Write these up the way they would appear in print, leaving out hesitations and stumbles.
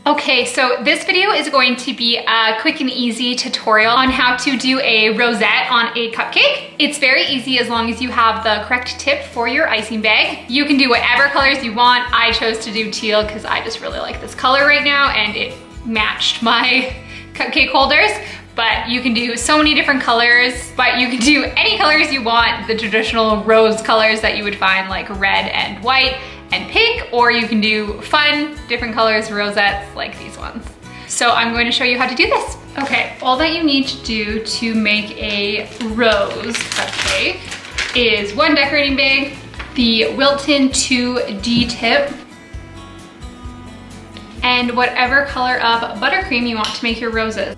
Okay, so this video is going to be a quick and easy tutorial on how to do a rosette on a cupcake. It's very easy as long as you have the correct tip for your icing bag. You can do whatever colors you want. I chose to do teal because I just really like this color right now and it matched my cupcake holders. But you can do so many different colors, but you can do any colors you want, the traditional rose colors that you would find like red and white and pink, or you can do fun, different colors, rosettes like these ones. So I'm going to show you how to do this. Okay, all that you need to do to make a rose cupcake is one decorating bag, the Wilton 2D tip, and whatever color of buttercream you want to make your roses.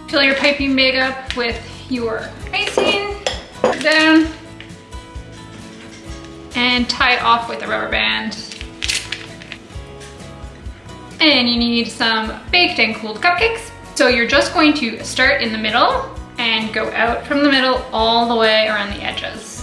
Fill your piping bag up with your icing, put it down, and tie it off with a rubber band. And you need some baked and cooled cupcakes. So you're just going to start in the middle and go out from the middle all the way around the edges.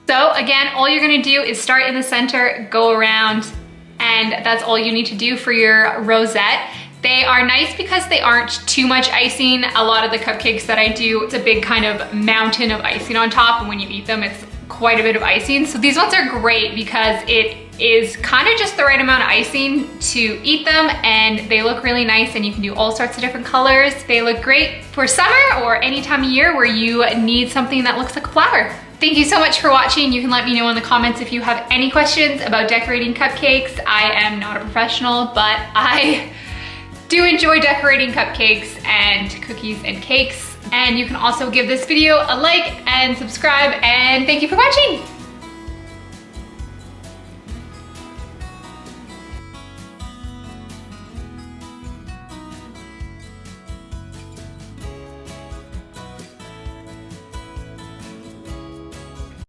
So again, all you're gonna do is start in the center, go around, and that's all you need to do for your rosette. They are nice because they aren't too much icing. A lot of the cupcakes that I do, it's a big kind of mountain of icing on top, and when you eat them, it's quite a bit of icing. So these ones are great because it is kind of just the right amount of icing to eat them, and they look really nice, and you can do all sorts of different colors. They look great for summer or any time of year where you need something that looks like a flower. Thank you so much for watching. You can let me know in the comments if you have any questions about decorating cupcakes. I am not a professional, but I do enjoy decorating cupcakes and cookies and cakes. And you can also give this video a like and subscribe, and thank you for watching.